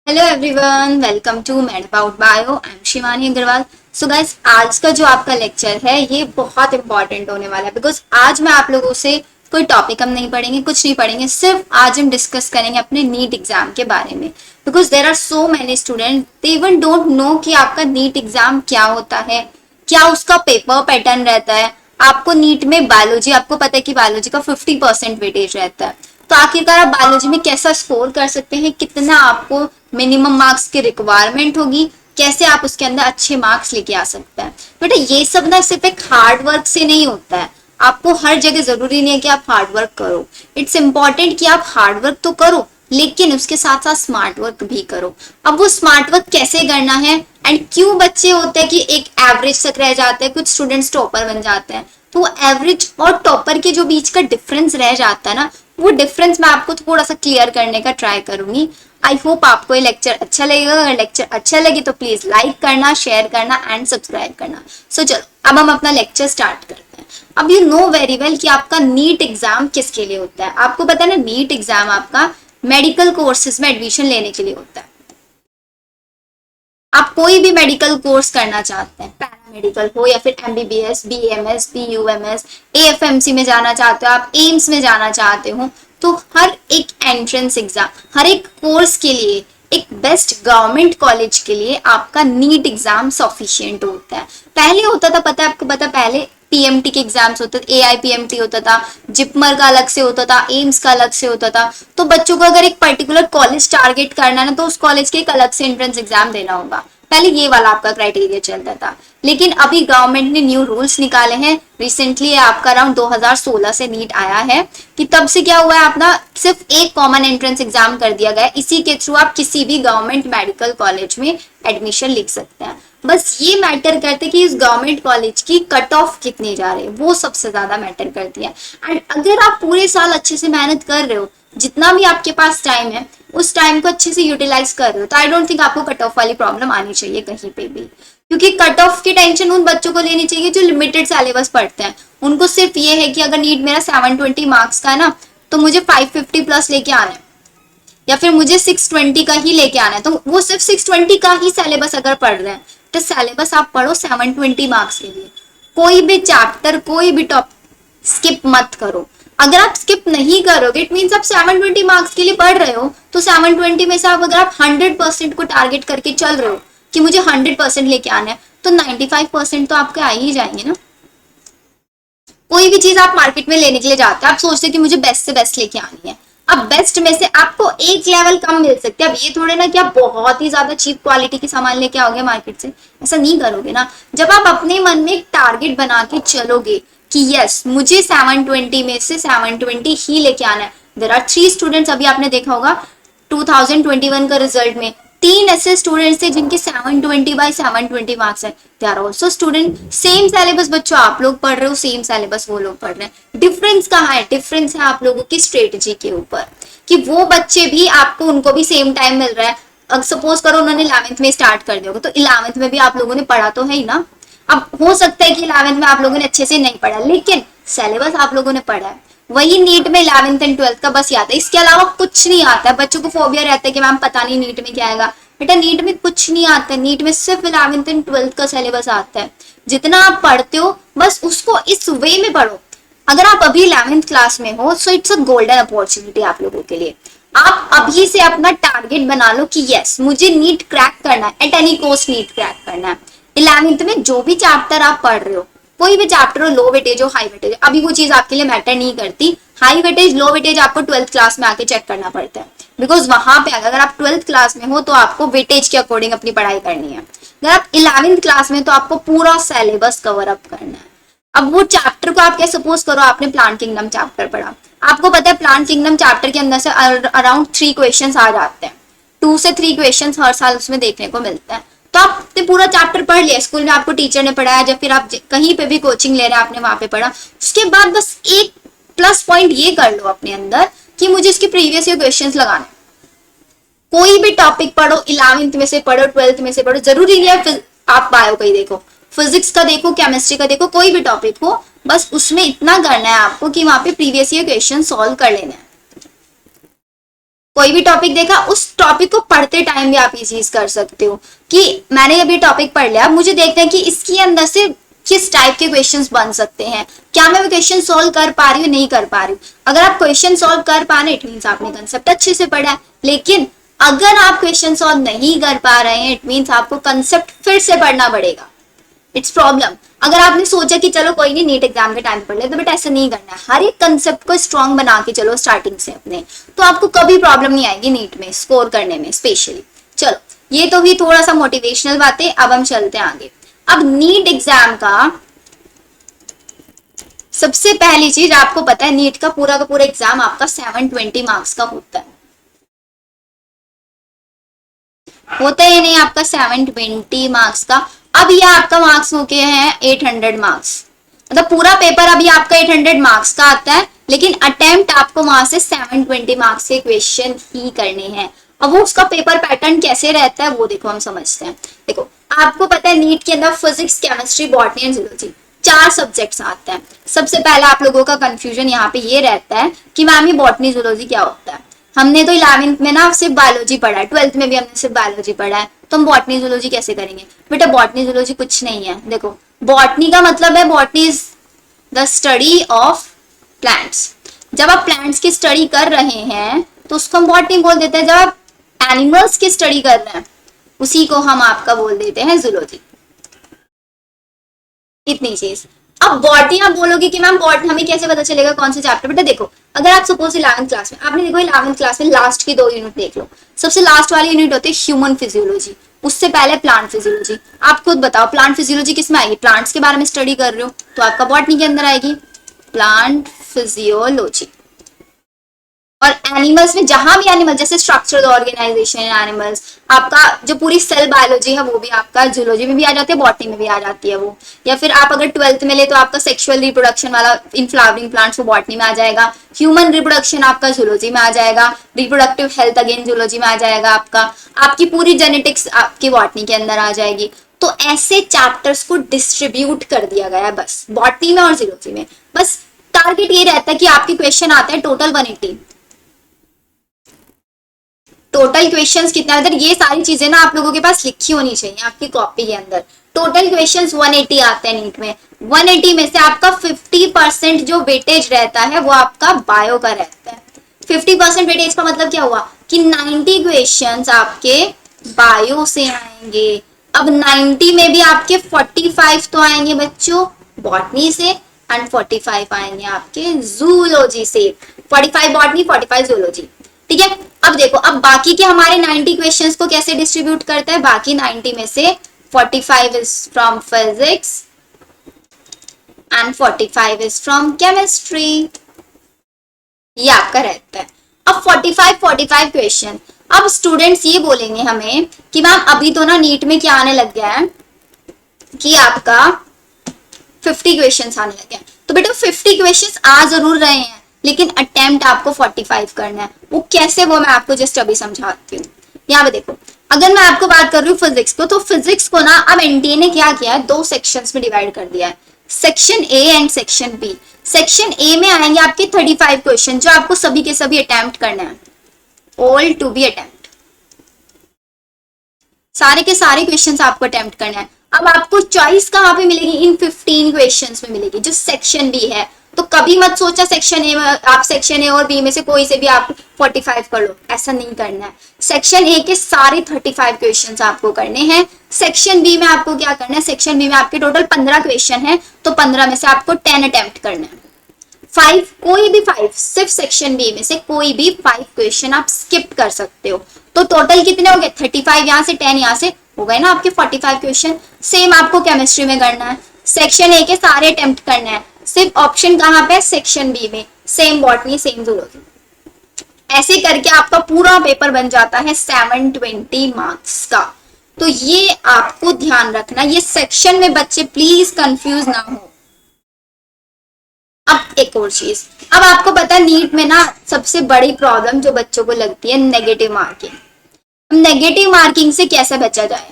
Hello everyone, welcome to mad about bio. I am Shivani Agrawal. So guys, आज का जो आपका लेक्चर है ये बहुत इंपॉर्टेंट होने वाला है बिकॉज आज मैं आप लोगों से कोई टॉपिक हम नहीं पढ़ेंगे, कुछ नहीं पढ़ेंगे, सिर्फ आज हम डिस्कस करेंगे अपने नीट एग्जाम के बारे में। Because there are so many student they even don't know कि आपका नीट एग्जाम क्या होता है, क्या उसका पेपर पैटर्न रहता है। आपको नीट में बायोलॉजी, आपको पता है कि बायोलॉजी का 50% वेटेज रहता है, तो आखिरकार आप बायोलॉजी में कैसा स्कोर कर सकते हैं, कितना आपको मिनिमम मार्क्स की रिक्वायरमेंट होगी, कैसे आप उसके अंदर अच्छे मार्क्स लेके आ सकते हैं। बेटा ये सब ना सिर्फ एक हार्ड वर्क से नहीं होता है। आपको हर जगह जरूरी नहीं है कि आप हार्ड वर्क करो। इट्स इंपॉर्टेंट कि आप हार्ड वर्क तो करो लेकिन उसके साथ साथ स्मार्ट वर्क भी करो। अब वो स्मार्ट वर्क कैसे करना है एंड क्यों बच्चे होते हैं कि एक एवरेज तक रह जाते हैं, कुछ स्टूडेंट्स टॉपर बन जाते हैं, तो वो एवरेज और टॉपर के जो बीच का डिफरेंस रह जाता है ना, वो डिफरेंस मैं आपको थोड़ा सा क्लियर करने का ट्राई करूंगी। आई होप आपको ये लेक्चर अच्छा लगेगा। अगर लेक्चर अच्छा लगे तो प्लीज लाइक करना, शेयर करना एंड सब्सक्राइब करना। सो चलो अब हम अपना लेक्चर स्टार्ट करते हैं। अब यू नो वेरी वेल कि आपका नीट एग्जाम किसके लिए होता है। आपको पता है ना, नीट एग्जाम आपका मेडिकल कोर्सेज में एडमिशन लेने के लिए होता है। आप कोई भी मेडिकल कोर्स करना चाहते हैं, पैरामेडिकल हो या फिर एमबीबीएस, बीएमएस, बीयूएमएस, एएफएमसी में जाना चाहते हो, आप एम्स में जाना चाहते हो, तो हर एक एंट्रेंस एग्जाम, हर एक कोर्स के लिए, एक बेस्ट गवर्नमेंट कॉलेज के लिए आपका नीट एग्जाम सफिशिएंट होता है। पहले होता था, पता है आपको, पता पहले पीएमटी के एग्जाम्स होते थे, एआईपीएमटी होता था, जिपमर का अलग से होता था, एम्स का अलग से होता था। तो बच्चों को अगर एक पर्टिकुलर कॉलेज टारगेट करना है ना, तो उस कॉलेज के एक अलग से एंट्रेंस एग्जाम देना होगा। पहले ये वाला आपका क्राइटेरिया चलता था, लेकिन अभी गवर्नमेंट ने न्यू रूल्स निकाले हैं। रिसेंटली आपका अराउंड 2016 से नीट आया है कि तब से क्या हुआ है, अपना सिर्फ एक कॉमन एंट्रेंस एग्जाम कर दिया गया है। इसी के थ्रू आप किसी भी गवर्नमेंट मेडिकल कॉलेज में एडमिशन लिख सकते हैं। बस ये मैटर करते कि इस गवर्नमेंट कॉलेज की कट ऑफ कितनी जा रही है, वो सबसे ज्यादा मैटर करती है। एंड अगर आप पूरे साल अच्छे से मेहनत कर रहे हो, जितना भी आपके पास टाइम है उस टाइम को अच्छे से यूटिलाइज कर रहे हो, तो आई डोंट थिंक आपको कट ऑफ वाली प्रॉब्लम आनी चाहिए कहीं पे भी। क्योंकि कट ऑफ की टेंशन उन बच्चों को लेनी चाहिए जो लिमिटेड सिलेबस पढ़ते हैं। उनको सिर्फ ये है कि अगर नीट मेरा 720 मार्क्स का है ना, तो मुझे 550 प्लस लेके आना है, या फिर मुझे 620 का ही लेके आना है। तो वो सिर्फ 620 का ही सिलेबस अगर पढ़ रहे हैं, तो सिलेबस आप पढ़ो 720 मार्क्स के लिए। कोई भी चैप्टर, कोई भी टॉपिक स्किप मत करो। अगर आप स्किप नहीं करोगे, इट मीन्स आप 720 मार्क्स के लिए पढ़ रहे हो, तो 720 में से आप अगर आप 100% को टारगेट करके चल रहे हो कि मुझे 100% लेके आना है, तो 95% तो आपके आ ही जाएंगे ना। कोई भी चीज आप मार्केट में लेने के लिए जाते हैं, आप सोचते हैं कि मुझे बेस्ट से बेस्ट लेके आनी है। अब बेस्ट में से आपको एक लेवल कम मिल सकते हैं। अब ये थोड़े ना कि आप बहुत ही ज्यादा चीप क्वालिटी की सामान लेके आओगे मार्केट से, ऐसा नहीं करोगे ना। जब आप अपने मन में एक टारगेट बना के चलोगे कि यस मुझे 720 में से 720 ही लेके आना है। देयर आर 3 स्टूडेंट्स, अभी आपने देखा होगा 2021 का रिजल्ट में 3 ऐसे स्टूडेंट्स थे जिनके 720/720 मार्क्स है। They are also student, same syllabus बच्चों आप लोग पढ़ रहे हो, सेम सिलेबस वो लोग पढ़ रहे हैं। डिफरेंस कहाँ है? डिफरेंस है आप लोगों की स्ट्रेटेजी के ऊपर, कि वो बच्चे भी आपको, उनको भी सेम टाइम मिल रहा है। अब सपोज करो उन्होंने 11th में स्टार्ट कर दिया होगा, तो 11th में भी आप लोगों ने पढ़ा तो है ही ना। अब हो सकता है कि 11th में आप लोगों ने अच्छे से नहीं पढ़ा, लेकिन सिलेबस आप लोगों ने पढ़ा है। वही नीट में 11th एंड 12th का बस आता है, इसके अलावा कुछ नहीं आता है। बच्चों को फोबिया रहता है कि मैम पता नहीं नीट में क्या आएगा। बेटा नीट में कुछ नहीं आता है, नीट में सिर्फ 11th एंड 12th का सिलेबस आता है। जितना आप पढ़ते हो बस उसको इस वे में पढ़ो। अगर आप अभी 11th क्लास में हो, so it's a golden opportunity आप लोगों के लिए। आप अभी से अपना टारगेट बना लो कि यस मुझे नीट क्रैक करना है, at any cost NEET crack करना है। 11th में जो भी चैप्टर आप पढ़ रहे हो, कोई भी चैप्टर हो, लो वेटेज हो, हाई वेटेज, अभी वो चीज आपके लिए मैटर नहीं करती। हाई वेटेज, लो वेटेज आपको 12th क्लास में आके चेक करना पड़ता है, बिकॉज वहां पे अगर आप 12th क्लास में हो तो आपको वेटेज के अकॉर्डिंग अपनी पढ़ाई करनी है। अगर आप 11th क्लास में तो आपको पूरा सिलेबस कवर अप करना है। अब वो चैप्टर को आप क्या, सपोज करो आपने प्लांट किंगडम चैप्टर पढ़ा, आपको पता है प्लांट किंगडम चैप्टर के अंदर से अराउंड 3 क्वेश्चन आ जाते हैं। 2 से 3 क्वेश्चन हर साल उसमें देखने को मिलते हैं। तो आपने पूरा चैप्टर पढ़ लिया, स्कूल में आपको टीचर ने पढ़ाया, या फिर आप कहीं पे भी कोचिंग ले रहे हैं आपने वहां पे पढ़ा। उसके बाद बस एक प्लस पॉइंट ये कर लो अपने अंदर कि मुझे इसके प्रीवियस ईयर क्वेश्चंस लगाने। कोई भी टॉपिक पढ़ो, 11th में से पढ़ो, 12th में से पढ़ो, जरूरी नहीं है आप बायो का ही देखो, फिजिक्स का देखो, केमिस्ट्री का देखो, कोई भी टॉपिक हो, बस उसमें इतना करना है आपको कि वहां पे प्रीवियस ईयर क्वेश्चन सॉल्व कर लेना है। कोई भी टॉपिक देखा, उस टॉपिक को पढ़ते टाइम भी आप ये चीज कर सकते हो कि मैंने अभी टॉपिक पढ़ लिया, मुझे देखना है कि इसके अंदर से किस टाइप के क्वेश्चंस बन सकते हैं, क्या मैं वो क्वेश्चन सॉल्व कर पा रही हूँ, नहीं कर पा रही हूँ। अगर आप क्वेश्चन सॉल्व कर पा रहे हैं, इट मीन्स आपने कंसेप्ट अच्छे से पढ़ा है। लेकिन अगर आप क्वेश्चन सॉल्व नहीं कर पा रहे हैं, इट मीन्स आपको कंसेप्ट फिर से पढ़ना पड़ेगा। It's problem. अगर आपने सोचा कि चलो कोई नहीं नीट एग्जाम के टाइम पढ़ ले, तो बेटा ऐसा नहीं करना है। हर एक कंसेप्ट को स्ट्रॉन्ग बना के चलो स्टार्टिंग से अपने, तो आपको कभी प्रॉब्लम नहीं आएगी नीट में स्कोर करने में स्पेशली। चलो ये तो हुई थोड़ा सा मोटिवेशनल बातें, अब हम चलते हैं आगे। अब नीट एग्जाम का सबसे पहली चीज आपको पता है, नीट का पूरा एग्जाम आपका 720 मार्क्स का होता है ही नहीं आपका 720 मार्क्स का। अब ये आपका मार्क्स हो गए हैं 800 मार्क्स, मतलब पूरा पेपर अभी आपका 800 मार्क्स का आता है, लेकिन अटेम्प्ट आपको वहां से 720 मार्क्स के क्वेश्चन ही करने हैं। अब वो उसका पेपर पैटर्न कैसे रहता है वो देखो, हम समझते हैं। देखो आपको पता है नीट के अंदर physics, chemistry, botany and zoology 4 subjects आते हैं। सबसे पहला आप लोगों का कंफ्यूजन यहाँ पे ये रहता है कि मैम ये बॉटनी जूलॉजी क्या होता है। हमने तो 11वीं में ना सिर्फ बायोलॉजी पढ़ा है, 12th में भी हमने सिर्फ बायोलॉजी पढ़ा है, तो हम बॉटनी जूलॉजी कैसे करेंगे। बेटा बॉटनी जूलॉजी कुछ नहीं है। देखो बॉटनी का मतलब है, botany is the study of plants. जब आप प्लांट्स की स्टडी कर रहे हैं तो उसको हम बॉटनी बोल देते हैं। जब आप एनिमल्स की स्टडी कर रहे हैं उसी को हम आपका बोल देते हैं जूलॉजी। इतनी चीज। अब बॉटनी आप बोलोगे कि मैम बॉटनी हमें कैसे पता चलेगा कौन से चैप्टर। बेटा देखो अगर आप सपोज 11th क्लास में, आपने देखो 11th क्लास में लास्ट की 2 यूनिट देख लो। सबसे लास्ट वाली यूनिट होती है ह्यूमन फिजियोलॉजी, उससे पहले प्लांट फिजियोलॉजी। आप खुद बताओ प्लांट फिजियोलॉजी किस में आएगी, प्लांट्स के बारे में स्टडी कर रहे हो तो आपका बॉटनी के अंदर आएगी प्लांट फिजियोलॉजी। और एनिमल्स में जहां भी एनिमल, जैसे स्ट्रक्चरल ऑर्गेनाइजेशन एनिमल्स, आपका जो पूरी सेल बायोलॉजी है वो भी आपका जूलॉजी में भी आ जाती है, बॉटनी में भी आ जाती है वो। या फिर आप अगर 12th में ले तो आपका सेक्सुअल रिप्रोडक्शन वाला इन फ्लावरिंग प्लांट्स वो बॉटनी में आ जाएगा, ह्यूमन रिप्रोडक्शन आपका जूलॉजी में आ जाएगा, रिप्रोडक्टिव हेल्थ अगेन जूलॉजी में आ जाएगा आपका, आपकी पूरी जेनेटिक्स आपकी बॉटनी के अंदर आ जाएगी। तो ऐसे चैप्टर्स को डिस्ट्रीब्यूट कर दिया गया है बस बॉटनी में और जूलॉजी में। बस टारगेट ये रहता है कि आपके क्वेश्चन आते हैं टोटल 180। टोटल क्वेश्चंस कितना, मतलब ये सारी चीजें ना आप लोगों के पास लिखी होनी चाहिए आपकी कॉपी के अंदर। टोटल क्वेश्चंस 180 आते हैं नीट में। 180 में से आपका 50% जो वेटेज रहता है वो आपका बायो का रहता है। 50% वेटेज का मतलब क्या हुआ कि 90 क्वेश्चंस आपके बायो से आएंगे। अब 90 में भी आपके 45 तो आएंगे बच्चों बॉटनी से एंड 45 आएंगे आपके जूलॉजी से। 45 बॉटनी, 45 जूलॉजी, ठीक है। अब देखो अब बाकी के हमारे 90 क्वेश्चंस को कैसे डिस्ट्रीब्यूट करते हैं। बाकी 90 में से 45 is from physics and 45 is from chemistry, ये आपका रहता है। अब 45 क्वेश्चन। अब स्टूडेंट्स ये बोलेंगे हमें कि मैम अभी तो ना नीट में क्या आने लग गया है कि आपका 50 क्वेश्चंस आने लगे हैं। तो बेटा 50 क्वेश्चंस आ जरूर रहे हैं लेकिन अटेम्प्ट आपको 45 करना है। वो कैसे, वो मैं आपको जस्ट अभी समझाती हूँ। यहाँ पे देखो अगर मैं आपको बात कर रही हूँ फिजिक्स को, तो फिजिक्स को ना अब एनटीए ने क्या किया है, 2 सेक्शंस में डिवाइड कर दिया है, section A and section B. Section A में आएंगे आपके 35 क्वेश्चन जो आपको सभी के सभी अटेम्प्ट करना है, ऑल टू बी अटेम्प्ट, सारे के सारे क्वेश्चंस आपको अटेम्प्ट करना है। अब आपको चॉइस कहाँ पे मिलेगी, इन 15 क्वेश्चंस में मिलेगी जो सेक्शन बी है। तो कभी मत सोचा सेक्शन ए में आप सेक्शन ए और बी में से कोई से भी आप 45 कर लो, ऐसा नहीं करना है। सेक्शन ए के सारे 35 क्वेश्चंस आपको करने हैं। सेक्शन बी में आपको क्या करना है, सेक्शन बी में आपके टोटल 15 क्वेश्चन है, तो 15 में से आपको 10 अटेम्प्ट करना है। 5 कोई भी 5, सिर्फ सेक्शन बी में से कोई भी 5 क्वेश्चन आप स्किप कर सकते हो। तो टोटल कितने हो गए, 35 यहाँ से 10 यहाँ से हो गए ना आपके 45 क्वेश्चन। सेम आपको केमिस्ट्री में करना है, सेक्शन ए के सारे अटेम्प्ट करना है, सिर्फ ऑप्शन कहाँ पे, सेक्शन बी में। सेम बॉटनी सेम जूलॉजी, ऐसे करके आपका पूरा पेपर बन जाता है 720 मार्क्स का। तो ये आपको ध्यान रखना, ये सेक्शन में बच्चे प्लीज कंफ्यूज ना हो। अब एक और चीज, अब आपको पता है नीट में ना सबसे बड़ी प्रॉब्लम जो बच्चों को लगती है नेगेटिव मार्किंग। अब नेगेटिव मार्किंग से कैसे बचा जाए।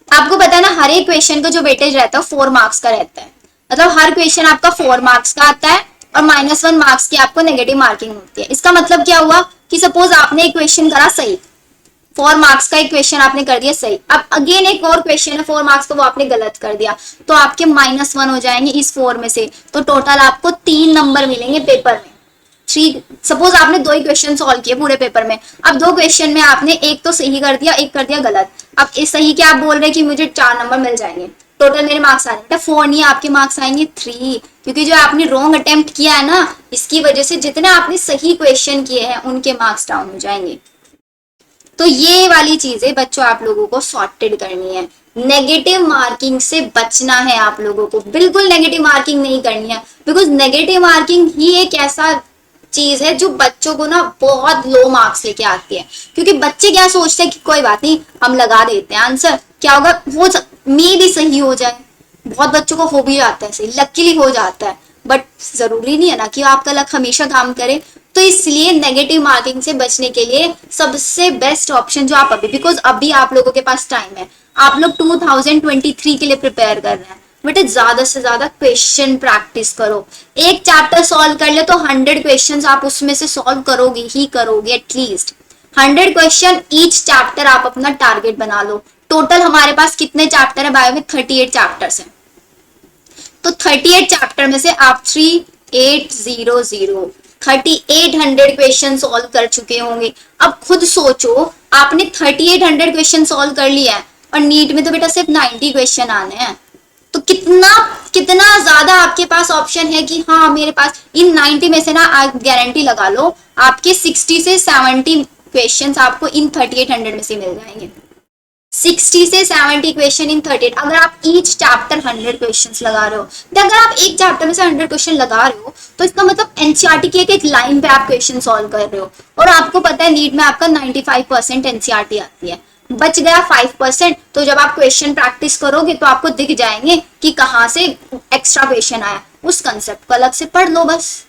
आपको पता है ना हर एक क्वेश्चन का जो वेटेज रहता है 4 मार्क्स का रहता है, मतलब हर क्वेश्चन आपका 4 मार्क्स का आता है और -1 मार्क्स की आपको नेगेटिव मार्किंग होती है। इसका मतलब क्या हुआ कि सपोज आपने एक क्वेश्चन करा सही, 4 मार्क्स का एक क्वेश्चन आपने कर दिया सही, अब अगेन एक और क्वेश्चन है 4 मार्क्स का, वो आपने गलत कर दिया, तो आपके -1 हो जाएंगे इस 4 में से, तो टोटल आपको 3 नंबर मिलेंगे पेपर में। 3, सपोज आपने 2 ही क्वेश्चन सॉल्व किए पूरे पेपर में, अब 2 क्वेश्चन में आपने एक तो सही कर दिया, एक कर दिया गलत, अब इस सही के आप बोल रहे हैं कि मुझे 4 नंबर मिल जाएंगे, टोटल मेरे मार्क्स आ रहे हैं 4 नहीं, आपके मार्क्स आएंगे 3, क्योंकि जो आपने रॉन्ग अटेम्प्ट किया है ना, इसकी वजह से जितने आपने सही क्वेश्चन किए हैं उनके मार्क्स डाउन हो जाएंगे। तो ये वाली चीजें बच्चों आप लोगों को सॉर्टेड करनी है। नेगेटिव मार्किंग से बचना है आप लोगों को, बिल्कुल नेगेटिव मार्किंग नहीं करनी है, बिकॉज नेगेटिव मार्किंग ही एक ऐसा चीज है जो बच्चों को ना बहुत लो मार्क्स लेके आती है। क्योंकि बच्चे क्या सोचते हैं कि कोई बात नहीं हम लगा देते हैं आंसर, क्या होगा वो मे भी सही हो जाए, बहुत बच्चों को हो भी जाता है सही, लकीली हो जाता है, बट जरूरी नहीं है ना कि आपका लक हमेशा काम करे। तो इसलिए नेगेटिव मार्किंग से बचने के लिए सबसे बेस्ट ऑप्शन जो आप अभी, बिकॉज अभी आप लोगों के पास टाइम है, आप लोग 2023 के लिए प्रिपेयर कर रहे हैं, बेटे ज्यादा से ज्यादा क्वेश्चन प्रैक्टिस करो। एक चैप्टर सॉल्व कर ले तो 100 क्वेश्चन आप उसमें से सॉल्व करोगे ही करोगे, एटलीस्ट 100 क्वेश्चन ईच चैप्टर आप अपना टारगेट बना लो। टोटल हमारे पास कितने चैप्टर है बायो में? 38 चैप्टर्स हैं, तो 38 चैप्टर में से आप 3800 क्वेश्चन सॉल्व कर चुके होंगे। अब खुद सोचो, आपने 3800 क्वेश्चन सॉल्व कर लिया है और नीट में तो बेटा सिर्फ 90 क्वेश्चन आने हैं, तो कितना कितना ज्यादा आपके पास ऑप्शन है कि हाँ मेरे पास इन 90 में से ना, आप गारंटी लगा लो आपके 60 से 70 क्वेश्चंस आपको इन 3800 में से मिल जाएंगे। 60 से 70 क्वेश्चन इन 38, अगर आप ईच चैप्टर 100 क्वेश्चंस लगा रहे हो, तो अगर आप एक चैप्टर में से 100 क्वेश्चन लगा रहे हो तो इसका मतलब एनसीईआरटी की एक लाइन पे आप क्वेश्चन सॉल्व कर रहे हो। और आपको पता है नीट में आपका 95% एनसीईआरटी आती है, बच गया 5%, तो जब आप क्वेश्चन प्रैक्टिस करोगे तो आपको दिख जाएंगे कि कहाँ से एक्स्ट्रा क्वेश्चन आया, उस कंसेप्ट को अलग से पढ़ लो बस।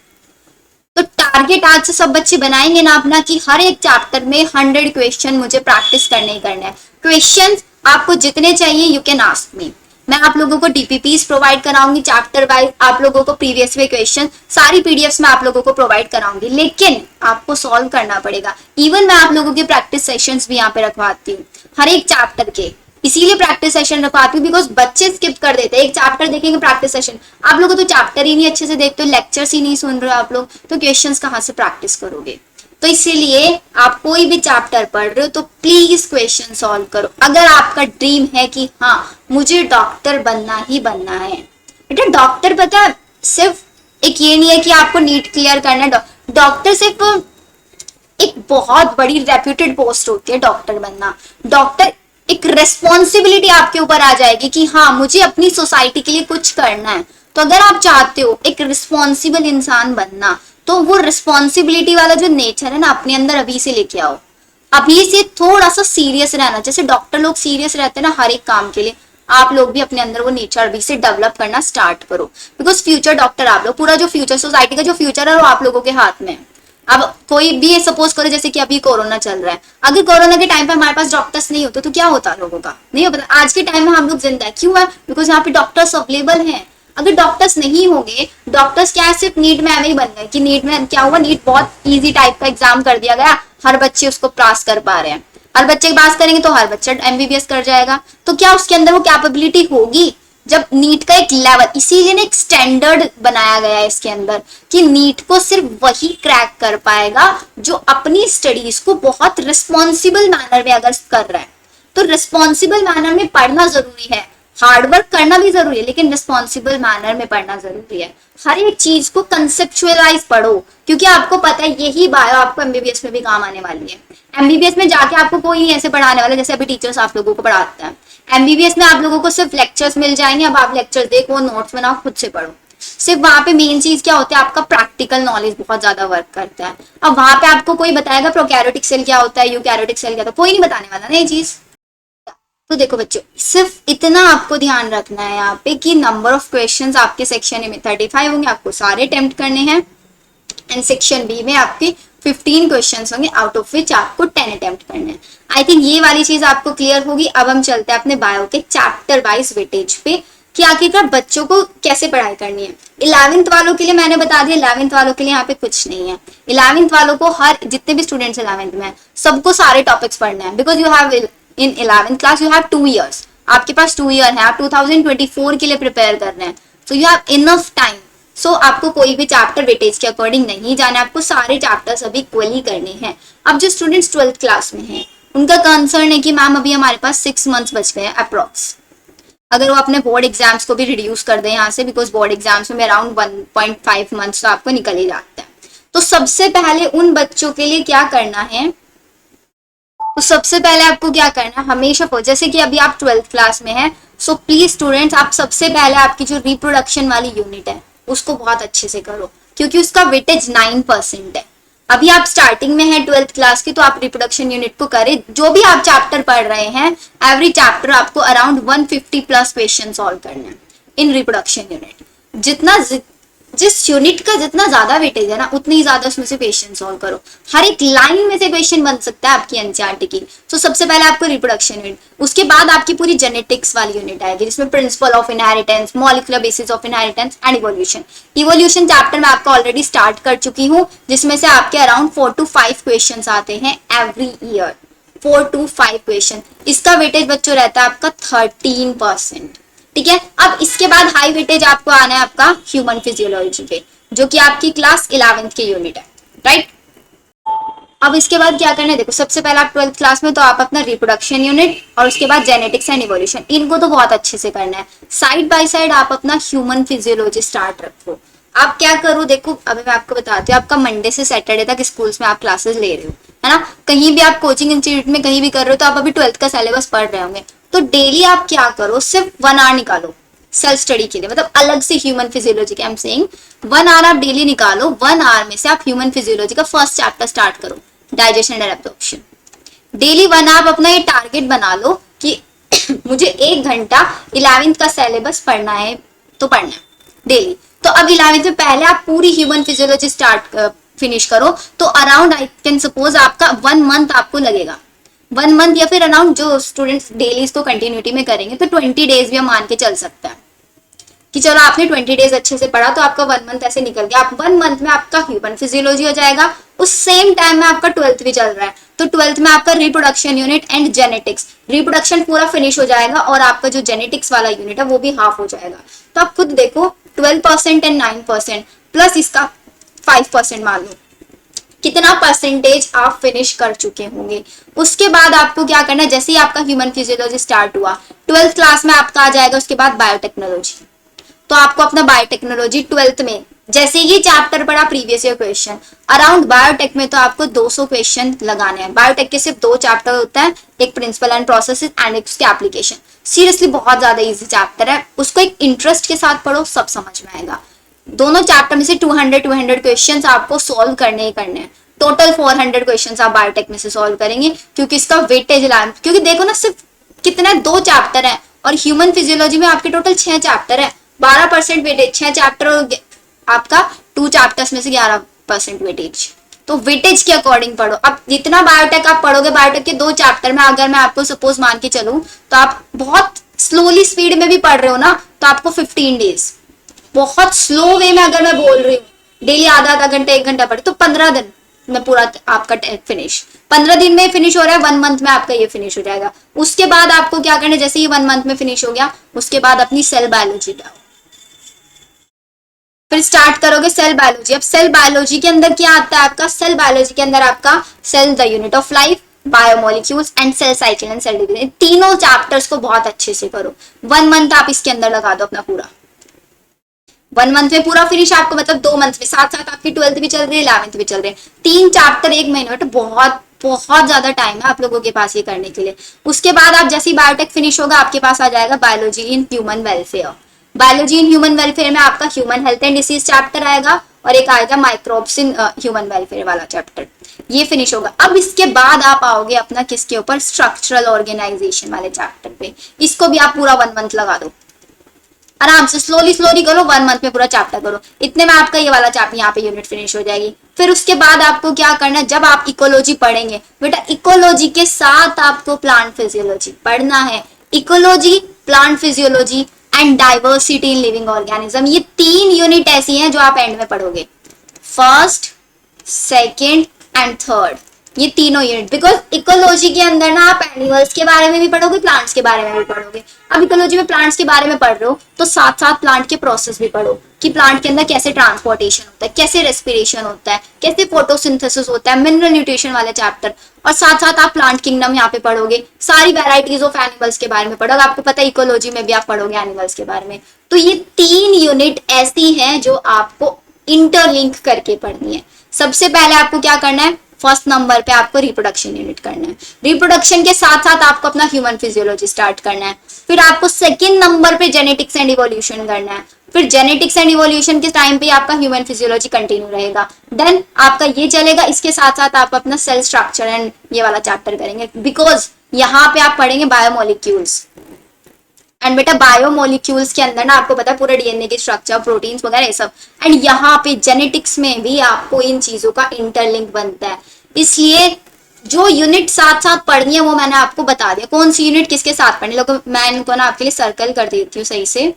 तो टारगेट आज से सब बच्चे बनाएंगे ना अपना कि हर एक चैप्टर में 100 क्वेश्चन मुझे प्रैक्टिस करने ही करने हैं। क्वेश्चंस आपको जितने चाहिए यू कैन आस्क मी, मैं आप लोगों को डीपीपीस प्रोवाइड कराऊंगी चैप्टर वाइज, आप लोगों को प्रीवियस वे क्वेश्चन सारी पीडीएफ्स में आप लोगों को प्रोवाइड कराऊंगी, लेकिन आपको सॉल्व करना पड़ेगा। इवन मैं आप लोगों के प्रैक्टिस सेशंस भी यहाँ पे रखवाती हूँ हर एक चैप्टर के, इसीलिए प्रैक्टिस सेशन रखवाती हूँ बिकॉज बच्चे स्किप कर देते हैं, एक चैप्टर देखेंगे प्रैक्टिस सेशन, आप लोग तो चैप्टर ही नहीं अच्छे से देखते हो, लेक्चर्स ही नहीं सुन रहे हो आप लोग, तो क्वेश्चंस कहाँ से प्रैक्टिस करोगे। तो इसीलिए आप कोई भी चैप्टर पढ़ रहे हो तो प्लीज क्वेश्चन सॉल्व करो। अगर आपका ड्रीम है कि हाँ मुझे डॉक्टर बनना ही बनना है, बेटा डॉक्टर पता है सिर्फ एक ये नहीं है कि आपको नीट क्लियर करना है, डॉक्टर सिर्फ एक बहुत बड़ी रेप्यूटेड पोस्ट होती है डॉक्टर बनना। डॉक्टर एक रेस्पॉन्सिबिलिटी आपके ऊपर आ जाएगी कि हाँ मुझे अपनी सोसाइटी के लिए कुछ करना है। तो अगर आप चाहते हो एक रिस्पॉन्सिबल इंसान बनना, तो वो रिस्पॉन्सिबिलिटी वाला जो नेचर है ना अपने अंदर अभी से लेके आओ, अभी से थोड़ा सा सीरियस रहना। जैसे डॉक्टर लोग सीरियस रहते हैं ना हर एक काम के लिए, आप लोग भी अपने अंदर वो नेचर अभी से डेवलप करना स्टार्ट करो, बिकॉज फ्यूचर डॉक्टर आप लोग, पूरा जो फ्यूचर सोसाइटी का जो फ्यूचर है वो आप लोगों के हाथ में है। अब कोई भी सपोज करो जैसे कि अभी कोरोना चल रहा है, अगर कोरोना के टाइम पे हमारे पास डॉक्टर्स नहीं होते तो क्या होता लोगों का, नहीं होता। आज के टाइम में हम लोग जिंदा है, क्यों है? बिकॉज यहाँ पे डॉक्टर्स अवेलेबल हैं। अगर डॉक्टर्स नहीं होंगे, डॉक्टर्स क्या है सिर्फ नीट में ऐसे ही बन गए कि नीट में क्या हुआ, नीट बहुत इजी टाइप का एग्जाम कर दिया गया, हर बच्चे उसको पास कर पा रहे हैं, हर बच्चे पास करेंगे तो हर बच्चा एमबीबीएस कर जाएगा। तो क्या उसके अंदर वो कैपेबिलिटी होगी जब नीट का एक लेवल, इसीलिए ना एक स्टैंडर्ड बनाया गया है इसके अंदर कि नीट को सिर्फ वही क्रैक कर पाएगा जो अपनी स्टडीज को बहुत रिस्पॉन्सिबल मैनर में अगर कर रहा है। तो रिस्पॉन्सिबल मैनर में पढ़ना जरूरी है, हार्डवर्क करना भी जरूरी है, लेकिन रिस्पॉन्सिबल मैनर में पढ़ना जरूरी है। हर एक चीज को कंसेप्चुअलाइज पढ़ो, क्योंकि आपको पता है यही बायो आपको एमबीबीएस में भी काम आने वाली है। एमबीबीएस में जाके आपको कोई नहीं ऐसे पढ़ाने वाला जैसे अभी टीचर्स आप लोगों को पढ़ाते हैं। एमबीबीएस में आप लोगों को सिर्फ लेक्चर्स मिल जाएंगे, अब आप लेक्चर्स देखो, नोट्स बनाओ, खुद से पढ़ो। सिर्फ वहां पे मेन चीज क्या होता है, आपका प्रैक्टिकल नॉलेज बहुत ज्यादा वर्क करता है। अब वहां पे आपको कोई बताएगा प्रोकैरियोटिक सेल क्या होता है, यूकैरियोटिक सेल क्या होता है, कोई नहीं बताने वाला ना ये चीज। तो देखो बच्चों, सिर्फ इतना आपको ध्यान रखना है यहाँ पे कि नंबर ऑफ क्वेश्चंस आपके सेक्शन में 35 होंगे, आपको सारे अटेम्प्ट करने हैं, एंड सेक्शन बी में आपके 15 क्वेश्चंस होंगे, आउट ऑफ विच आपको 10 अटेम्प्ट करने हैं। आई थिंक ये वाली चीज आपको क्लियर होगी। अब हम चलते हैं अपने बायो के चैप्टर वाइज वेटेज पे। कि आखिरकार बच्चों को कैसे पढ़ाई करनी है। 11th वालों के लिए मैंने बता दिया, 11th वालों के लिए यहाँ पे कुछ नहीं है। 11th वालों को हर जितने भी स्टूडेंट्स 11th में है सबको सारे टॉपिक्स पढ़ने हैं, because you have in 11th class you have 2 years, आपके पास 2 year है, आप 2024 के लिए प्रिपेयर कर रहे हैं, so you have enough time. So आपको कोई भी चैप्टर वेटेज के अकॉर्डिंग नहीं जाना, आपको सारे चैप्टर्स अभी इक्वली करने हैं। अब जो स्टूडेंट्स 12th क्लास में हैं उनका कंसर्न है कि मैम अभी हमारे पास 6 months बच गए हैं अप्रोक्स, अगर वो अपने बोर्ड एग्जाम्स को भी रिड्यूस कर दें यहाँ से, बिकॉज बोर्ड एग्जाम्स में अराउंड 1.5 months तो आपको निकल ही जाता है। तो सबसे पहले उन बच्चों के लिए क्या करना है, तो सबसे पहले आपको क्या करना है, हमेशा जैसे कि अभी आप 12th क्लास में हैं, सो प्लीज स्टूडेंट्स आप सबसे पहले आपकी जो रिप्रोडक्शन वाली यूनिट है उसको बहुत अच्छे से करो, क्योंकि उसका वेटेज 9% है। अभी आप स्टार्टिंग में है 12th क्लास की, तो आप रिप्रोडक्शन यूनिट को करें। जो भी आप चैप्टर पढ़ रहे हैं, एवरी चैप्टर आपको अराउंड 150+ क्वेश्चन सॉल्व करना है इन रिप्रोडक्शन यूनिट। जिस यूनिट का जितना ज्यादा वेटेज है ना, उतनी ज्यादा उसमें से क्वेश्चन सॉल्व करो। हर एक लाइन में से क्वेश्चन बन सकता है आपकी एनसीईआरटी की। तो सबसे पहले आपको रिप्रोडक्शन यूनिट, उसके बाद आपकी पूरी जेनेटिक्स वाली यूनिट आएगी, जिसमें principle of inheritance, molecular basis of inheritance and evolution. Evolution chapter में आपको ऑलरेडी स्टार्ट कर चुकी हूँ, जिसमें से आपके अराउंड 4 to 5 क्वेश्चन आते हैं एवरी ईयर, 4 to 5 क्वेश्चन। इसका वेटेज बच्चों रहता है आपका 13%। ठीक है, अब इसके बाद हाई वेटेज आपको आना है आपका ह्यूमन फिजियोलॉजी पे, जो कि आपकी क्लास 11th की यूनिट है, राइट। अब इसके बाद क्या करना है, देखो सबसे पहले आप 12th क्लास में तो आप अपना रिप्रोडक्शन यूनिट और उसके बाद जेनेटिक्स एंड इवोल्यूशन, इनको तो बहुत अच्छे से करना है। साइड बाय साइड आप अपना ह्यूमन फिजियोलॉजी स्टार्ट रखो। आप क्या करो, देखो अभी मैं आपको बताती हूँ, आपका मंडे से सैटरडे तक स्कूल्स में आप क्लासेस ले रहे हो, है ना, कहीं भी आप कोचिंग इंस्टीट्यूट में कहीं भी कर रहे हो, तो आप अभी 12th का सिलेबस पढ़ रहे होंगे। तो डेली आप क्या करो, सिर्फ 1 hour निकालो सेल्फ स्टडी के लिए, मतलब अलग से ह्यूमन फिजियोलॉजी के, आई एम सेइंग 1 hour आप डेली निकालो। 1 hour में से आप ह्यूमन फिजियोलॉजी का फर्स्ट चैप्टर स्टार्ट करो, digestion and absorption. Daily 1 hour अपना ये टारगेट बना लो कि मुझे 1 घंटा 11th का सिलेबस पढ़ना है, तो पढ़ना है डेली। तो अब 11th में पहले आप पूरी ह्यूमन फिजियोलॉजी फिनिश करो, तो अराउंड आई कैन सपोज आपका 1 month आपको लगेगा, 1 month या फिर अराउंड जो स्टूडेंट्स डेली इसको कंटिन्यूटी में करेंगे तो 20 days भी हम मान के चल सकते हैं कि चलो आपने 20 days अच्छे से पढ़ा, तो आपका 1 month ऐसे निकल गया। आप 1 month में आपका ह्यूमन फिजियोलॉजी हो जाएगा, उस सेम टाइम में आपका 12th भी चल रहा है, तो 12th में आपका reproduction unit and genetics, reproduction पूरा फिनिश हो जाएगा और आपका जो जेनेटिक्स वाला यूनिट है वो भी हाफ हो जाएगा। तो आप खुद देखो 12% एंड 9% प्लस इसका 5% मान लो, कितना परसेंटेज आप फिनिश कर चुके होंगे। उसके बाद आपको क्या करना है, जैसे ही आपका ह्यूमन फिजियोलॉजी स्टार्ट हुआ 12th क्लास में आपका आ जाएगा उसके बाद बायोटेक्नोलॉजी। तो आपको अपना बायोटेक्नोलॉजी 12th में जैसे ही चैप्टर पढ़ा previous year question, around biotech में तो आपको 200 क्वेश्चन लगाने हैं। बायोटेक के सिर्फ 2 चैप्टर होता है, एक प्रिंसिपल एंड प्रोसेसेस एंड उसके एप्लीकेशन। सीरियसली बहुत ज्यादा इजी चैप्टर है, उसको एक इंटरेस्ट के साथ पढ़ो, सब समझ में आएगा। दोनों चैप्टर में से 200 क्वेश्चंस आपको सॉल्व करने ही करने हैं। टोटल 400 क्वेश्चंस आप बायोटेक में से सॉल्व करेंगे, क्योंकि इसका वेटेज, क्योंकि देखो ना सिर्फ कितना 2 चैप्टर है और ह्यूमन फिजियोलॉजी में आपके टोटल 6 चैप्टर है, 12% वेटेज, 6 चैप्टर आपका 2 चैप्टर्स में से 11% वेटेज। तो वेटेज के अकॉर्डिंग पढ़ो। अब जितना बायोटेक आप पढ़ोगे, बायोटेक के 2 चैप्टर में अगर मैं आपको सपोज मान के चलूं, तो आप बहुत स्लोली स्पीड में भी पढ़ रहे हो ना, तो आपको 15 days, बहुत स्लो वे में अगर मैं बोल रही हूँ, डेली आधा घंटा 1 घंटा पढ़े, तो 15 दिन में पूरा आपका फिनिश, 15 दिन में फिनिश हो रहा है, 1 month में आपका ये फिनिश हो जाएगा। उसके बाद आपको क्या करना है, जैसे ही 1 month में फिनिश हो गया, उसके बाद अपनी सेल बायोलॉजी पे आओ, फिर स्टार्ट करोगे सेल बायोलॉजी। अब सेल बायोलॉजी के अंदर क्या आता है आपका, सेल बायोलॉजी के अंदर आपका cell the unit of life, biomolecules and cell cycle and cell division, तीनों चैप्टर्स को बहुत अच्छे से करो। 1 month आप इसके अंदर लगा दो अपना पूरा, 1 month में पूरा फिनिश आपको, मतलब 2 month में, साथ साथ आपकी 12th भी चल रही है, 11th भी चल रही है, 3 चैप्टर 1 महीने में, तो बहुत बहुत ज्यादा टाइम है आप लोगों के पास ये करने के लिए। उसके बाद आप जैसे ही बायोटेक फिनिश होगा, आपके पास आ जाएगा biology in human welfare. Biology in human welfare में आपका human health and disease chapter आएगा और एक आएगा माइक्रोब्स इन ह्यूमन वेलफेयर वाला चैप्टर, ये फिनिश होगा। अब इसके बाद आप आओगे अपना किसके ऊपर, स्ट्रक्चरल ऑर्गेनाइजेशन वाले चैप्टर पे। इसको भी आप पूरा 1 month लगा दो, आराम से स्लोली करो, 1 month में पूरा चैप्टर करो। इतने में आपका ये वाला चैप्टर यहाँ पे यूनिट फिनिश हो जाएगी। फिर उसके बाद आपको क्या करना है, जब आप इकोलॉजी पढ़ेंगे बेटा, इकोलॉजी के साथ आपको प्लांट फिजियोलॉजी पढ़ना है। Ecology, plant physiology and diversity in living organism. ये 3 यूनिट ऐसी हैं जो आप एंड में पढ़ोगे, फर्स्ट, सेकेंड एंड थर्ड, ये तीनों यूनिट। बिकॉज इकोलॉजी के अंदर ना आप एनिमल्स के बारे में भी पढ़ोगे, प्लांट्स के बारे में भी पढ़ोगे। अब इकोलॉजी में प्लांट्स के बारे में पढ़ रहे हो तो साथ साथ प्लांट के प्रोसेस भी पढ़ो कि प्लांट के अंदर कैसे ट्रांसपोर्टेशन होता है, कैसे रेस्पिरेशन होता है, कैसे फोटोसिंथेसिस होता है, मिनरल न्यूट्रिशन वाले चैप्टर। और साथ साथ आप प्लांट किंगडम यहाँ पे पढ़ोगे, सारी वेराइटीज ऑफ एनिमल्स के बारे में पढ़ोगे। आपको पता है इकोलॉजी में भी आप पढ़ोगे एनिमल्स के बारे में। तो ये 3 यूनिट ऐसी हैं जो आपको इंटरलिंक करके पढ़नी है। सबसे पहले आपको क्या करना है, फर्स्ट नंबर पे आपको रिप्रोडक्शन यूनिट करना है। रिप्रोडक्शन के साथ साथ आपको अपना ह्यूमन फिजियोलॉजी स्टार्ट करना है। फिर आपको सेकंड नंबर पे जेनेटिक्स एंड इवोल्यूशन करना है। फिर जेनेटिक्स एंड इवोल्यूशन के टाइम पे आपका ह्यूमन फिजियोलॉजी कंटिन्यू रहेगा। देन आपका ये चलेगा, इसके साथ साथ आप अपना सेल स्ट्रक्चर एंड ये वाला चैप्टर करेंगे। बिकॉज यहाँ पे आप पढ़ेंगे बायोमोलिक्यूल्स। एंड बेटा बायोमोलिक्यूल्स के अंदर ना आपको पता है पूरा डीएनए के स्ट्रक्चर, प्रोटीन्स वगैरह ये सब। एंड यहाँ पे जेनेटिक्स में भी आपको इन चीजों का इंटरलिंक बनता है। इसलिए जो यूनिट साथ साथ पढ़नी है वो मैंने आपको बता दिया, कौन सी यूनिट किसके साथ पढ़नी। लोग मैं इनको ना आपके लिए सर्कल कर देती हूँ सही से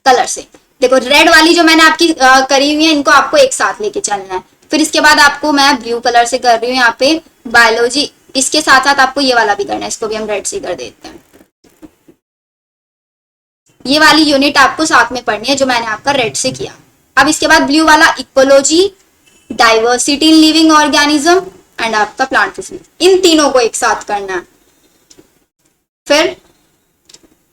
कलर से। देखो रेड वाली जो मैंने आपकी करी हुई है, इनको आपको एक साथ लेके चलना है। फिर इसके बाद आपको मैं ब्लू कलर से कर रही हूँ यहाँ पे बायोलॉजी, इसके साथ साथ आपको ये वाला भी करना है, इसको भी हम रेड से कर देते हैं। ये वाली यूनिट आपको साथ में पढ़नी है जो मैंने आपका रेड से किया। अब इसके बाद ब्लू वाला ecology, diversity in living organism and आपका प्लांट फिजियोलॉजी, इन तीनों को एक साथ करना है। फिर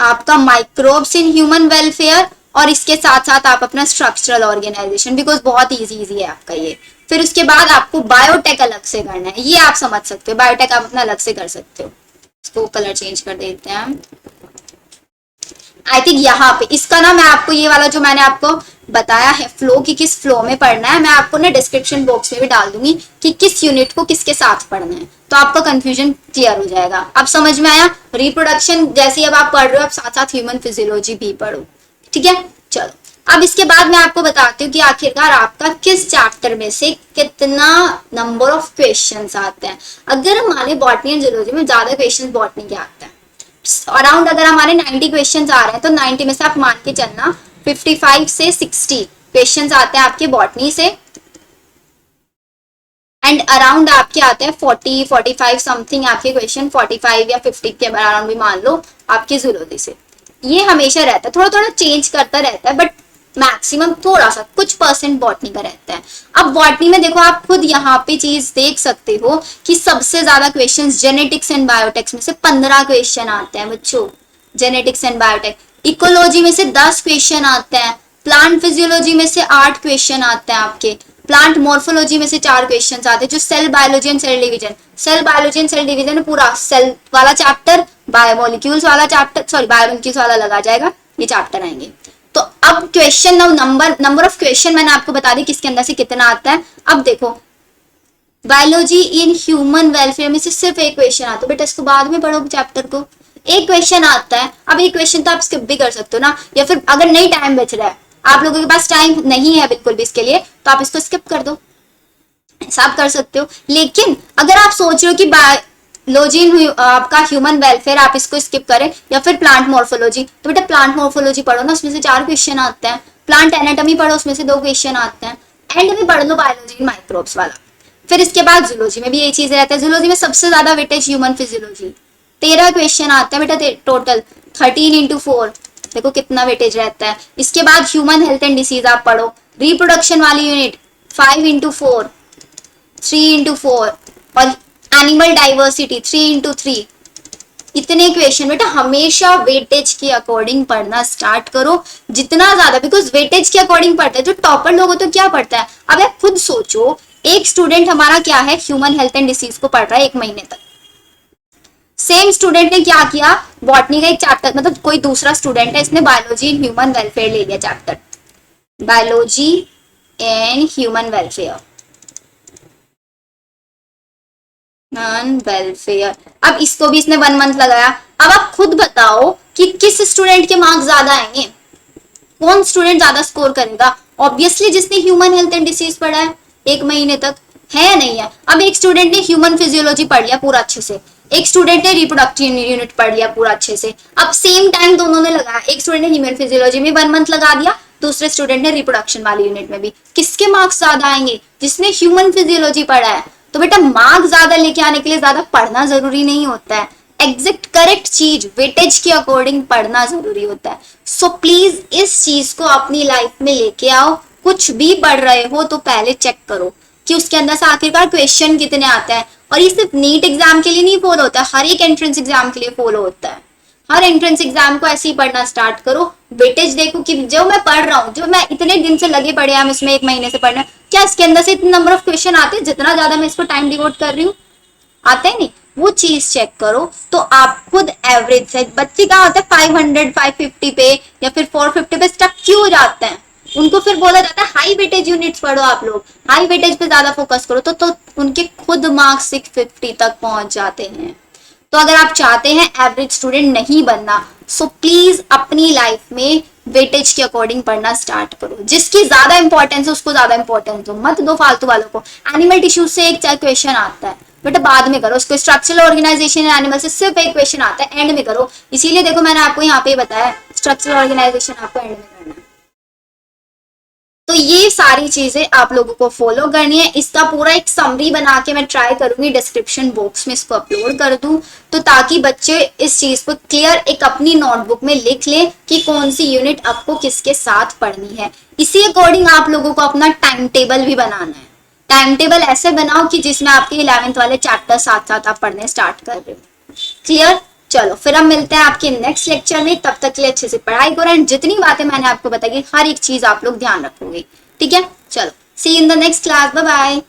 आपका माइक्रोब्स इन ह्यूमन वेलफेयर और इसके साथ साथ आप अपना स्ट्रक्चरल ऑर्गेनाइजेशन, बिकॉज बहुत इजी है आपका ये। फिर उसके बाद आपको बायोटेक अलग से करना है, ये आप समझ सकते हो, बायोटेक आप अपना अलग से कर सकते हो। इसको कलर चेंज कर देते हैं। आई थिंक यहाँ पे इसका ना मैं आपको ये वाला जो मैंने आपको बताया है फ्लो की किस फ्लो में पढ़ना है, मैं आपको ना डिस्क्रिप्शन बॉक्स में भी डाल दूंगी कि किस यूनिट को किसके साथ पढ़ना है, तो आपका कंफ्यूजन क्लियर हो जाएगा। अब समझ में आया। रिप्रोडक्शन जैसे अब आप पढ़ रहे हो, अब साथ साथ ह्यूमन फिजियोलॉजी भी पढ़ो, ठीक है। चलो अब इसके बाद मैं आपको बताती हूँ कि आखिरकार आपका किस चैप्टर में से कितना नंबर ऑफ क्वेश्चंस आते हैं। अगर हमारे बॉटनी एंड जूलॉजी में ज्यादा क्वेश्चन बॉटनी के आते हैं, अराउंड अगर हमारे 90 क्वेश्चंस आ रहे हैं तो 90 में से आप मान के चलना 55 से 60 क्वेश्चंस आते हैं आपके बॉटनी से। एंड अराउंड आपके आते हैं 40-45 समथिंग आपके क्वेश्चन, 45 या 50 के अराउंड भी मान लो आपके जूलॉजी से। ये हमेशा रहता है, थोड़ा थोड़ा चेंज करता रहता है, बट मैक्सिमम थोड़ा सा कुछ परसेंट बॉटनी का रहता है। अब बॉटनी में देखो आप खुद यहाँ पे चीज देख सकते हो कि सबसे ज्यादा क्वेश्चंस जेनेटिक्स एंड बायोटेक्स में से 15 क्वेश्चन आते हैं बच्चों, जेनेटिक्स एंड बायोटेक। इकोलॉजी में से 10 क्वेश्चन आते हैं, प्लांट फिजियोलॉजी में से 8 क्वेश्चन आते हैं आपके, प्लांट मॉर्फोलॉजी में से 4 क्वेश्चन आते हैं, जो cell biology and cell division, cell biology and cell division पूरा सेल वाला चैप्टर, बायोमोलिक्यूल्स वाला चैप्टर, सॉरी बायोमोलिक्यूल्स वाला लगा जाएगा, ये चैप्टर आएंगे। तो अब क्वेश्चन नंबर ऑफ क्वेश्चन मैंने आपको बता दी किसके अंदर से कितना आता है। अब देखो बायोलॉजी इन ह्यूमन वेलफेयर में से सिर्फ एक क्वेश्चन आता है, बेटा इसको बाद में पढ़ो चैप्टर को, एक क्वेश्चन आता है। अब एक क्वेश्चन तो आप स्किप भी कर सकते हो ना, या फिर अगर नहीं टाइम बच रहा है, आप लोगों के पास टाइम नहीं है बिल्कुल भी इसके लिए, तो आप इसको स्किप कर दो, ऐसा आप कर सकते हो। लेकिन अगर आप सोच रहे हो कि बायोलॉजी आपका ह्यूमन वेलफेयर आप इसको स्किप करें, या फिर प्लांट मॉर्फोलॉजी, तो बेटा प्लांट मॉर्फोलॉजी पढ़ो ना, उसमें से 4 क्वेश्चन आते हैं। प्लांट एनाटॉमी पढ़ो, उसमें से 2 क्वेश्चन आते हैं। एंड में पढ़ लो बायोलॉजी माइक्रोब्स वाला। फिर इसके बाद जूलॉजी में भी यही चीज रहता है। जूलॉजी में सबसे ज्यादा वेटेज ह्यूमन फिजियोलॉजी, 13 क्वेश्चन आते हैं बेटा टोटल, 13 into 4 देखो कितना वेटेज रहता है। इसके बाद ह्यूमन हेल्थ एंड डिसीज आप पढ़ो, रिप्रोडक्शन वाली यूनिट 5 into 4, 3 into 4 और एनिमल डाइवर्सिटी 3 into 3। इतने क्वेश्चन बेटा हमेशा वेटेज के अकॉर्डिंग पढ़ना स्टार्ट करो, जितना ज्यादा, बिकॉज वेटेज के अकॉर्डिंग पढ़ता है। जो टॉपर लोग हो तो क्या पढ़ता है, अब आप खुद सोचो, एक स्टूडेंट हमारा क्या है ह्यूमन हेल्थ एंड डिसीज को पढ़ रहा है 1 महीने तक। सेम स्टूडेंट ने क्या किया, बॉटनी का एक चैप्टर, मतलब कोई दूसरा स्टूडेंट है, इसने बायोलॉजी इन ह्यूमन वेलफेयर ले लिया chapter, biology and human welfare, welfare. अब इसको भी इसने 1 मंथ लगाया। अब आप खुद बताओ कि किस स्टूडेंट के मार्क्स ज्यादा आएंगे, कौन स्टूडेंट ज्यादा स्कोर करेगा। ऑब्वियसली जिसने ह्यूमन हेल्थ एंड डिसीज पढ़ा है 1 महीने तक, है या नहीं है। अब एक स्टूडेंट ने ह्यूमन फिजियोलॉजी पढ़ लिया पूरा अच्छे से, एक स्टूडेंट ने रिप्रोडक्टिव यूनिट पढ़ लिया पूरा अच्छे से, अब सेम टाइम दोनों ने लगाया, एक स्टूडेंट ने ह्यूमन फिजियोलॉजी में 1 मंथ लगा दिया, दूसरे स्टूडेंट ने रिप्रोडक्शन वाली यूनिट में भी, किसके मार्क्स ज्यादा आएंगे? जिसने ह्यूमन फिजियोलॉजी पढ़ा है। तो बेटा मार्क्स ज्यादा लेके आने के लिए ज्यादा पढ़ना जरूरी नहीं होता है, एग्जैक्ट करेक्ट चीज वेटेज के अकॉर्डिंग पढ़ना जरूरी होता है। सो प्लीज इस चीज को अपनी लाइफ में लेके आओ। कुछ भी पढ़ रहे हो तो पहले चेक करो कि उसके अंदर से आखिरकार क्वेश्चन कितने आते हैं। और ये सिर्फ नीट एग्जाम के लिए नहीं फॉलो होता है, हर एक एंट्रेंस एग्जाम के लिए फॉलो होता है। हर एंट्रेंस एग्जाम को ऐसे ही पढ़ना स्टार्ट करो, वेटेज देखो कि जो मैं पढ़ रहा हूँ, जो मैं इतने दिन से लगे पढ़े हम इसमें 1 महीने से पढ़ रहे हैं, क्या इसके अंदर से इतने नंबर ऑफ क्वेश्चन आते हैं जितना ज्यादा मैं इसको टाइम डिवोट कर रही हूँ? आते हैं नहीं, वो चीज चेक करो। तो आप खुद एवरेज से, बच्चे क्या होता है 500 550 पे या फिर 450 पे स्टक क्यों हो जाते हैं? उनको फिर बोला जाता है हाई वेटेज यूनिट्स पढ़ो, आप लोग हाई वेटेज पे ज्यादा फोकस करो, तो उनके खुद मार्क्स 650 तक पहुंच जाते हैं। तो अगर आप चाहते हैं एवरेज स्टूडेंट नहीं बनना, सो प्लीज अपनी लाइफ में वेटेज के अकॉर्डिंग पढ़ना स्टार्ट करो। जिसकी ज्यादा इंपॉर्टेंस है उसको ज्यादा इंपॉर्टेंस दो, मत दो फालतू वालों को। एनिमल टिश्यू से एक क्वेश्चन आता है बेटा बाद में करो, उसको स्ट्रक्चरल ऑर्गेनाइजेशन एनिमल से सिर्फ एक क्वेश्चन आता है, एंड में करो। इसीलिए देखो मैंने आपको यहाँ पे बताया स्ट्रक्चरल ऑर्गेनाइजेशन आपको एंड में करना है। तो ये सारी चीजें आप लोगों को फॉलो करनी है। इसका पूरा एक समरी बना के मैं ट्राई करूंगी डिस्क्रिप्शन बॉक्स में इसको अपलोड कर दूं, तो ताकि बच्चे इस चीज को क्लियर एक अपनी नोटबुक में लिख ले कि कौन सी यूनिट आपको किसके साथ पढ़नी है। इसी अकॉर्डिंग आप लोगों को अपना टाइम टेबल भी बनाना है। टाइम टेबल ऐसे बनाओ कि जिसमें आपके 11th वाले चैप्टर साथ साथ आप पढ़ने स्टार्ट कर रहे हो। क्लियर? चलो फिर हम मिलते हैं आपके नेक्स्ट लेक्चर में, तब तक के लिए अच्छे से पढ़ाई करो एंड जितनी बातें मैंने आपको बताई हर एक चीज आप लोग ध्यान रखोगे। ठीक है? चलो see in the next class, bye bye.